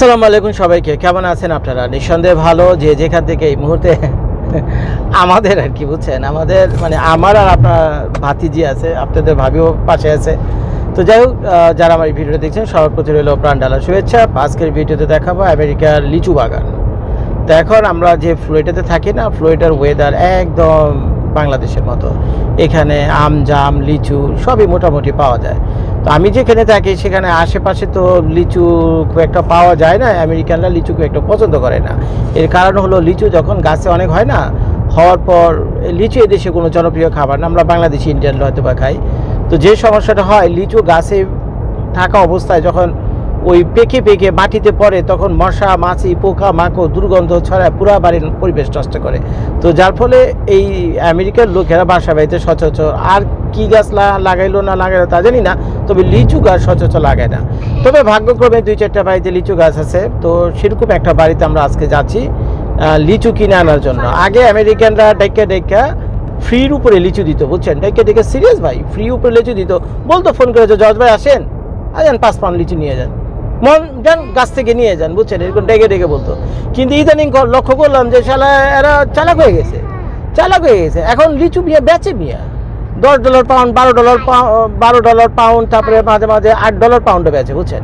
আসসালামু আলাইকুম সবাইকে, কেমন আছেন আপনারা? নিঃসন্দেহে ভালো। যে যেখান থেকে এই মুহূর্তে আমাদের আর কি বুঝছেন, আমাদের মানে আমার আর আপনার ভাতিজি আছে, আপনাদের ভাবিও পাশে আছে। তো যাই হোক, যারা আমার এই ভিডিওটা দেখছেন সবার প্রতি রইল প্রাণ ঢালা শুভেচ্ছা। আজকের ভিডিওতে দেখাবো আমেরিকার লিচু বাগান। তো এখন আমরা যে ফ্লোরিডাতে থাকি না, ফ্লোরিডার ওয়েদার একদম বাংলাদেশের মতো। এখানে আম জাম লিচু সবই মোটামুটি পাওয়া যায়। তো আমি যেখানে থাকি সেখানে আশেপাশে তো লিচু খুব একটা পাওয়া যায় না। আমেরিকানরা লিচু খুব একটা পছন্দ করে না। এর কারণ হলো লিচু যখন গাছে অনেক হয় না, হওয়ার পর লিচু এদেশে কোনো জনপ্রিয় খাবার না। আমরা বাংলাদেশি ইন্ডিয়ানরা হয়তো বা খাই। তো যে সমস্যাটা হয়, লিচু গাছে থাকা অবস্থায় যখন ওই পেকে পেকে মাটিতে পড়ে, তখন মশা মাছি পোকা মাকড় দুর্গন্ধ ছড়ায়, পুরা বাড়ির পরিবেশ নষ্ট করে। তো যার ফলে এই আমেরিকার লোকেরা বাসা বাড়িতে সচরাচর আর কি গাছ লাগাইলো না লাগাইলো তা জানি না, তবে লিচু গাছ সচরাচর লাগায় না। তবে ভাগ্যক্রমে 2-4টা বাড়িতে লিচু গাছ আছে। তো সেরকম একটা বাড়িতে আমরা আজকে যাচ্ছি লিচু কিনে আনার জন্য। আগে আমেরিকানরা ডেকে ফ্রির উপরে লিচু দিত, বুঝছেন? ডেকে সিরিয়াস ভাই, ফ্রি উপরে লিচু দিত। বলতো ফোন করে যে জজ ভাই আসেন, আসেন 5 পাউন্ড লিচু নিয়ে যান, মন যান গাছ থেকে নিয়ে যান, বুঝছেন? এরকম ডেকে বলতো। কিন্তু ইদানিং লক্ষ্য করলাম যে শালা এরা চালাক হয়ে গেছে। এখন লিচু বেচে $10 পাউন্ড, $12 পাউন্ড, তারপরে মাঝে মাঝে $8 পাউন্ডে বেচে, বুঝছেন?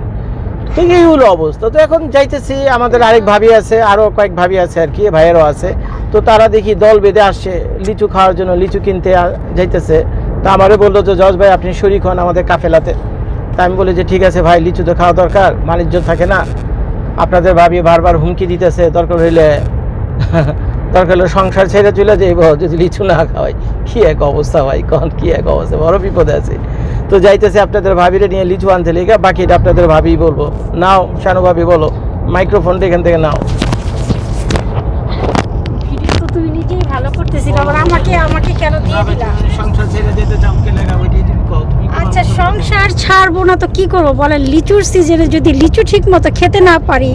তো এই হলো অবস্থা। তো এখন যাইতেছি, আমাদের আরেক ভাবি আছে, আরও কয়েক ভাবি আছে আর কি, ভাইয়েরও আছে। তো তারা দেখি দল বেঁধে আসছে লিচু খাওয়ার জন্য, লিচু কিনতে যাইতেছে। তা আমারও বললো যে জজ ভাই আপনি শরীক হন আমাদের কাফেলাতে। তা আমি বলি যে ঠিক আছে ভাই, লিচু তো খাওয়া দরকার, বাণিজ্য থাকে না। আপনাদের ভাবি বারবার হুমকি দিতেছে, দরকার হলে সংসার ছেড়ে চলে যাইব যদি লিচু না খাওয়াই। কি এক অবস্থা ভাই, কি এক অবস্থা, বড় বিপদে আছে। তো যাইতেছে আপনাদের ভাবিরে নিয়ে লিচু আনতে লেগে, বাকিটা আপনাদের ভাবি বলবো। নাও শানু ভাবি বলো, মাইক্রোফোনটা এখান থেকে নাও। তুমি নিজেই ভালো করতেছিল, আবার আমাকে কেন দিয়ে দিলা? সংসার ছেড়ে যেতে চাও কে লাগা ওইটাই তুমি কও। আচ্ছা সংসার ছাড়বো না তো কি করবো বলেন? লিচুর সিজনে যদি লিচু ঠিক মতো খেতে না পারি,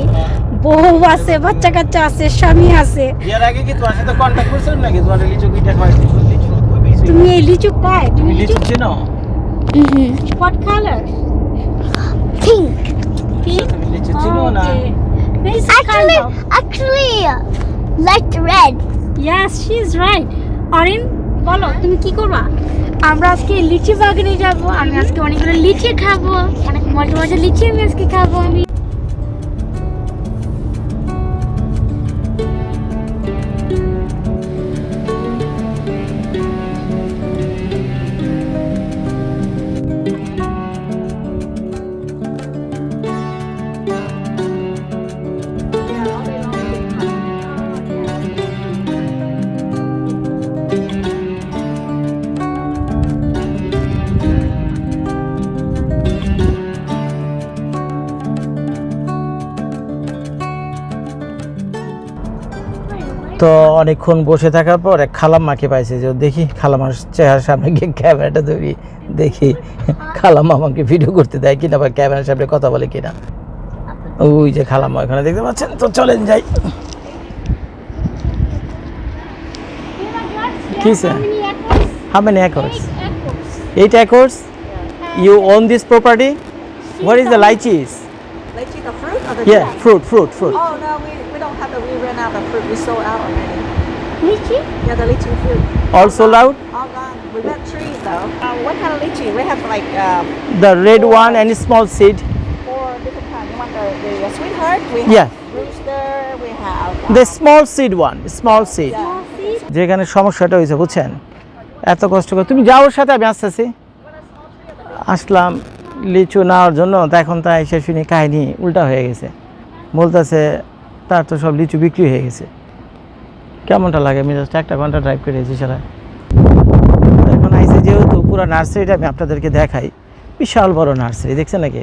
বউ আছে, বাচ্চা কাচ্চা আছে, স্বামী আছে। এর আগে কি তোমার সাথে কন্টাক্ট করছিলাম নাকি তোমার লিচু কিটা খাওয়াইছি? লিচু তুমি এই লিচু পায়, তুমি লিচু চেনো? What colour? Pink. তুমি লিচু চেনো না? Actually, light red. Yes, she is right. Orin বলো তুমি কি করবা? আমরা আজকে লিচি বাগানে যাব। আমি আজকে অনেকগুলো লিচি খাবো, অনেক মজা মজা লিচি আমি আজকে খাবো। আমি তো অনেকক্ষণ বসে থাকার পর এক খালাম্মাকে পাইছে, যে দেখি খালাম্মার চেহারার সামনে গিয়ে ক্যামেরাটা ধরি, দেখি খালাম্মা আমাকে ভিডিও করতে দেয় কিনা বা ক্যামেরার সামনে কথা বলে কিনা। ওই যে খালাম্মা এখানে দেখতে পাচ্ছেন। তো চলেন যাই। কি sir? How many acres? 8 acres? You own this property? What is the lychees? Lychee, the fruit or the Yeah, tree? fruit. Oh no, we don't have the. We ran out of fruit. We sold out already. Lychee Yeah, the lychee fruit. All sold out? All gone. We got trees though. What kind of lychee? We have like The red one and small seed. 4 different kinds. You want the sweetheart? We have Yeah. rooster. We have. The small seed one, small seed. Yeah. যেখানে সমস্যাটা হয়েছে বুঝছেন, এত কষ্ট করে তুমি যাওয়ার সাথে আমি আসতেছি, আসলাম লিচু নেওয়ার জন্য। তা এখন তা এসে শুনি কাহিনি উল্টা হয়ে গেছে। বলতেছে তার তো সব লিচু বিক্রি হয়ে গেছে। কেমনটা লাগে? আমি জাস্ট 1 ঘন্টা ড্রাইভ করে এসেছি সারা। এখন আইসে যেহেতু পুরো নার্সারিটা আমি আপনাদেরকে দেখাই, বিশাল বড় নার্সারি, দেখছেন নাকি?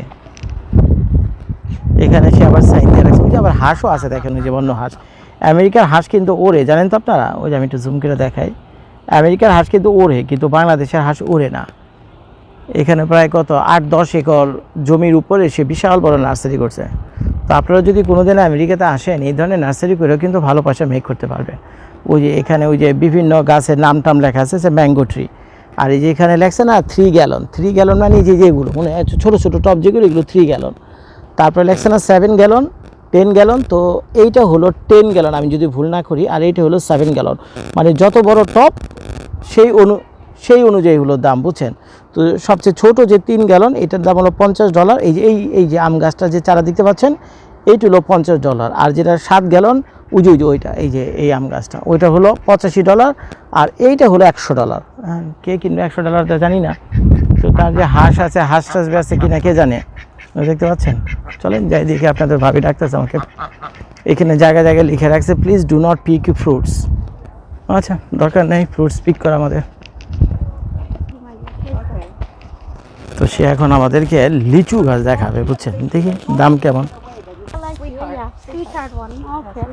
এখানে সে আবার সাইন দিয়ে রাখছে। ওই যে আবার হাঁসও আছে, দেখেন ওই যে বন্য হাঁস। আমেরিকার হাঁস কিন্তু ওড়ে, জানেন তো আপনারা? ওই যে আমি একটু জুম করে দেখাই, আমেরিকার হাঁস কিন্তু ওড়ে, কিন্তু বাংলাদেশের হাঁস ওড়ে না। এখানে প্রায় কত 8-10 একর জমির উপরে সে বিশাল বড় নার্সারি করছে। তো আপনারা যদি কোনোদিন আমেরিকাতে আসেন, এই ধরনের নার্সারি করেও কিন্তু ভালো পয়সা মেক করতে পারবে। ওই যে এখানে ওই যে বিভিন্ন গাছের নাম টাম লেখা আছে, সে ম্যাঙ্গো ট্রি। আর এই যে এখানে লেখছে না 3 গ্যালন, 3 গ্যালন মানে এই যে যেগুলো মানে ছোটো ছোটো টপ যেগুলো, এগুলো 3 গ্যালন। তারপরে লেখছে না 7 গ্যালন, 10 গ্যালন। তো এইটা হলো 10 গ্যালন আমি যদি ভুল না করি, আর এইটা হলো 7 গ্যালন। মানে যত বড় টপ সেই অনুযায়ী হলো দাম, বুঝছেন। তো সবচেয়ে ছোট যে 3 গ্যালন এটার দাম হলো $50। এই যে আম গাছটা যে চারা দেখতে পাচ্ছেন এইটা হলো $50। আর যেটা 7 গ্যালন ওইটা এই আম গাছটা ওইটা হলো $85। আর এইটা হলো $100। হ্যাঁ, কে কিনবে $100 তা জানি না। তো তার যে হাঁস আছে, হাঁস টাস বেচে কিনা কে জানে। দেখতে পাচ্ছেন, চলেন যাই দেখি। আপনাদের ভাবি ডাকতেছে আমাকে, এখানে জায়গায় জায়গায় লিখে রাখছে please do not pick fruits. আচ্ছা, দরকার নেই ফ্রুটস পিক করা আমাদের। তো সে এখন আমাদেরকে লিচু গাছ দেখাবে, বুঝছেন। দেখি দাম কেমন। Sweetheart one. Okay.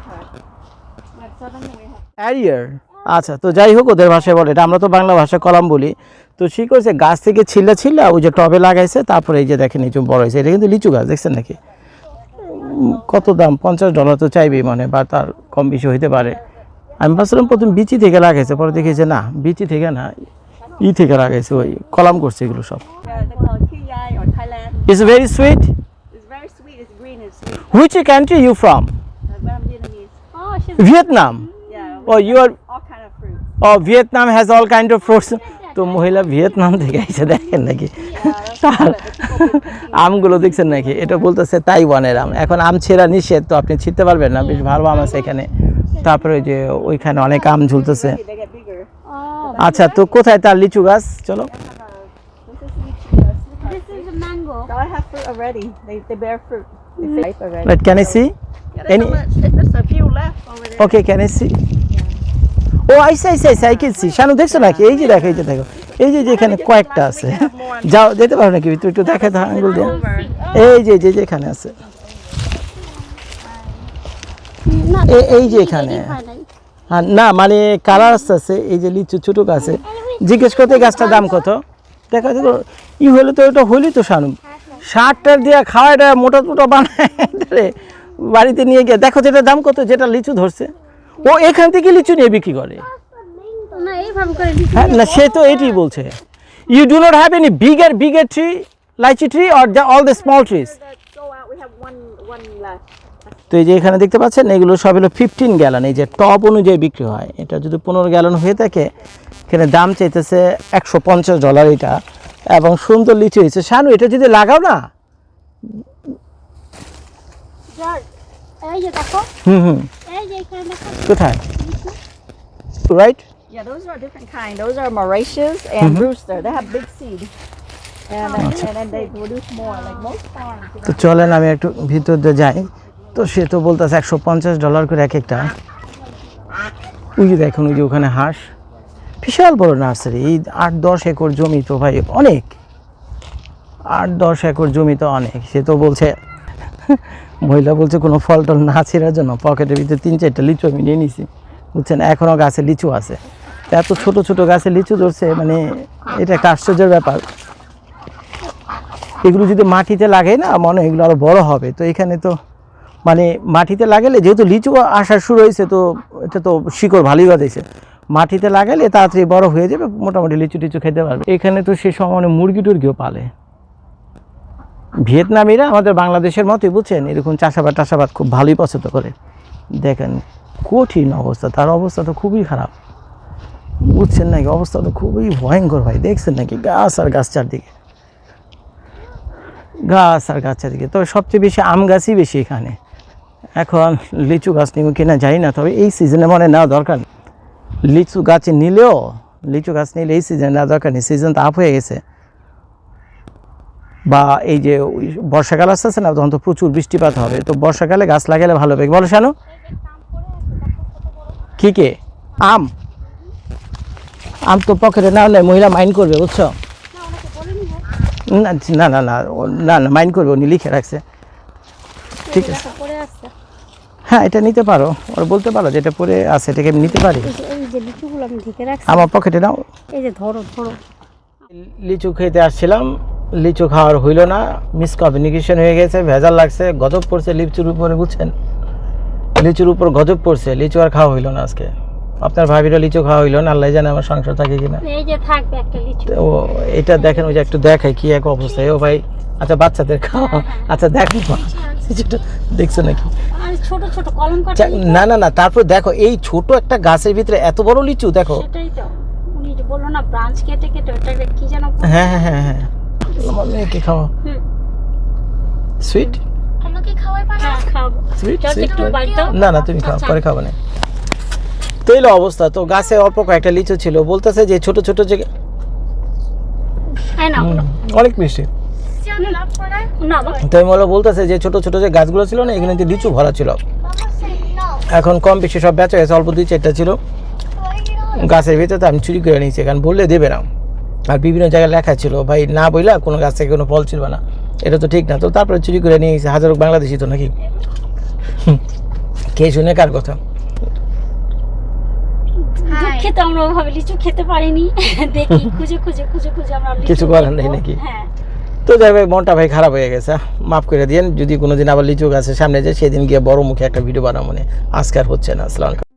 অ্যারিয়ার, আচ্ছা। তো যাই হোক, ওদের ভাষায় বলে এটা, আমরা তো বাংলা ভাষায় কলাম বলি। তো সে করছে গাছ থেকে ছিল্লা ওই যে টবে লাগাইছে, তারপরে এই যে দেখেন এই যে বড় হয়েছে। এটা কিন্তু লিচু গাছ, দেখছেন নাকি। কত দাম, $50 তো চাইবেই, মানে বা তার কম বেশি হইতে পারে। আমি ভাবছিলাম প্রথম বিচি থেকে লাগাইছে, পরে দেখেছে না বিচি থেকে না, থেকে লাগাইছে, ওই কলাম করছে এগুলো সব। Yeah, they call it Kiyai or Thailand. It's very sweet. It's very sweet. It's green and sweet. Which country you from? But I'm Vietnamese. Oh, she's Vietnam. Yeah. Oh you are, All kind of fruit. Oh Vietnam has all kind of fruits. তো মহিলা Vietnam থেকে এসে দেখেন নাকি তার আমগুলো দেখছেন নাকি। এটা বলতেছে তাইওয়ানের আম। এখন আম ছেঁড়া নিষেধ, তো আপনি ছিঁড়তে পারবেন না, বেশ ভালো আম আছে এখানে। তারপরে ওই যে ওইখানে অনেক আম ঝুলতেছে। They get bigger. Oh, আচ্ছা, তো কোথায় তার লিচু গাছ? চলো। this is a mango. No, I have fruit already. They bear fruit. They ripe already. But can I see? Yeah, there's Any? not much. There's a few left over there. Okay, can I see? ও আইসা I can see. Sanu দেখছো নাকি? এই যে দেখো এই যে এখানে কয়েকটা আছে। যাও, যেতে পারো নাকি একটু দেখে তো আঙ্গুল দিয়ে। এই যে এখানে আছে, এই যে এখানে। হ্যাঁ, না মানে কালার আছে। এই যে লিচু ছোট গাছে জিজ্ঞেস করতে গাছটার দাম কত, দেখা দেখো ই হলে তো ওটা হলি তো শানু 60 দিয়ে খাওয়া, এটা মোটা বানায় বাড়িতে নিয়ে গিয়ে দেখো যেটা দাম কত, যেটা লিচু ধরছে ও এখান থেকে লিচু নিয়ে বিক্রি করে। না এইভাবে করে দিচ্ছি। হ্যাঁ, না সে তো এটাই বলছে। You do not have any bigger tree, lychee tree or all the small trees? Go out. We have one left. তো এই যে এখানে দেখতে পাচ্ছেন এগুলো সব হলো 15 গ্যালন। এই যে টপ অনুযায়ী বিক্রি হয়। এটা যদি 15 গ্যালন হয়ে থাকে, এখানে দাম চাইতেছে $150 এটা। এবং সুন্দর লিচু হয়েছে। শানু এটা যদি লাগাও না, এই যে দেখো, হুম এই যে এখানে দেখো। কোথায়, right? Yeah, those are a different kind. Those are Mauritius and Brewster. They have big seed. And then they produce more, like most farms. তো চলেন আমি একটু ভিতর দিয়ে যাই। তো সে তো বলতেছে $150 করে এক একটা। ওই যে দেখুন, ওই যে ওখানে হাঁস, বিশাল বড় নার্সারি। এই 8-10 একর জমি তো ভাই অনেক, 8-10 একর জমি তো অনেক। সে তো বলছে, মহিলা বলছে কোনো ফল টল না ছেড়ার জন্য পকেটের ভিতরে 3-4টা লিচু আমি নিয়ে নিছি, বুঝছেন। এখনও গাছে লিচু আছে। এত ছোট গাছে লিচু ধরছে, মানে এটা একটা আশ্চর্যের ব্যাপার। এগুলো যদি মাটিতে লাগাই না, মনে হয় এগুলো আরও বড় হবে। তো এখানে তো মানে মাটিতে লাগালে, যেহেতু লিচু আসা শুরু হয়েছে, তো এটা তো শিকড় ভালোই বাঁধাইছে, মাটিতে লাগালে তাড়াতাড়ি বড় হয়ে যাবে, মোটামুটি লিচু টিচু খেতে পারবে। এখানে তো সে সময় মুরগি টুরগিও পালে। ভিয়েতনামিরা আমাদের বাংলাদেশের মতোই, বুঝছেন, এরকম চাষাবাদ খুব ভালোই পছন্দ করে। দেখেন কঠিন অবস্থা, তার অবস্থা তো খুবই খারাপ, বুঝছেন নাকি। অবস্থা তো খুবই ভয়ঙ্কর ভাই, দেখছেন নাকি গাছ আর গাছ চারদিকে, গাছ আর গাছ চারদিকে। তবে সবচেয়ে বেশি আম গাছই বেশি এখানে। এখন লিচু গাছ নিব কিনা জানি না, তবে এই সিজনে মনে নেওয়া দরকার। লিচু গাছ নিলে এই সিজনে নেওয়া দরকার নেই, সিজন তো আপ হয়ে গেছে। বা এই যে বর্ষাকাল আসতেছে না, তখন তো প্রচুর বৃষ্টিপাত হবে। তো বর্ষাকালে গাছ লাগালে ভালো হবে। বলো শানু, কি কে আম তো পকেটে না হলে মহিলা মাইন্ড করবে, বুঝছো। না মাইন্ড করবে, উনি লিখে রাখছে। ঠিক আছে, হ্যাঁ এটা নিতে পারো, ওর বলতে পারো যেটা পরে আছে এটাকে আমি নিতে পারি। এই যে লিচুগুলো আমি ঢেকে রাখছি, আমার পকেটে নাও। এই যে ধরো। লিচু খেতে আসছিলাম, লিচু খাওয়ার হইল না, মিসকমিউনিকেশন হয়ে গেছে, ভেজাল লাগছে, গজব পড়ছে লিচুর উপরে, বুঝছেন। লিচুর উপর গজব পড়ছে, লিচু আর খাওয়া হইল না আজকে। আপনার ভাবিরও লিচু খাওয়া হইল না, আল্লাহ জানে আমার সংসার থাকে কিনা। এই যে থাকবে একটা লিচু। ও এটা দেখেন, ওই যে একটু দেখাই কি এক অবস্থা। ও ভাই, আচ্ছা বাচ্চাদের খাওয়া, আচ্ছা দেখো লিচুটা দেখছো নাকি? আর ছোট ছোট কলম কাটা না না না, তারপর দেখো এই ছোট একটা গাছের ভিতরে এত বড় লিচু দেখো। সেটাই তো উনি যে বললো না ব্রাঞ্চ কেটে কেটে ওটাকে কি যেন হ্যাঁ হ্যাঁ হ্যাঁ হ্যাঁ, আমার মেয়েকে খাওয়া। হুম। সুইট আমাকে খাওয়াই পারে হ্যাঁ খাবো সুইট চল সুইট একটু বাইট দাও না না তুমি খাও, পরে খাবো না। তো এই হলো অবস্থা। তো গাছে অল্প কয়েকটা লিচু ছিল, বলতেছে যে ছোট ছোট যে হ্যাঁ না অনেক মিষ্টি। না বাবা তো আমি বলতেছে যে ছোট ছোট যে গাছগুলো ছিল না, এগুলোতে লিচু ভরা ছিল। মামা সে নো এখন কম বেশি সব বেচা গেছে, অল্প 2-4টা ছিল গাছের ভিতরে। তো আমি চুরি করে নিয়েছি, কারণ বললে দেবে না। আর বিভিন্ন জায়গায় লেখা ছিল ভাই না বইলা কোনো গাছ থেকে কোনো ফল ছিল না, এটা তো ঠিক না। তো তারপরে চুরি করে নিয়ে গেছে, হাজার হোক বাংলাদেশি তো নাকি। কে শুনে কার কথা। দুঃখিত আমরা ওভাবে লিচু খেতে পারিনি দেখি খুঁজে খুঁজে খুঁজে খুঁজে আমরা লিচু কিছু করার নেই দেখবো। নাকি? হ্যাঁ তো যাই ভাই, মনটা ভাই খারাপ হয়ে গেছে, মাফ করে দিন। যদি কোনোদিন আবার লিচু গাছের সামনে যায় সেদিন গিয়ে বড় মুখে একটা ভিডিও বানাবো, মনে আজকে আর হচ্ছে না। আসসালাম।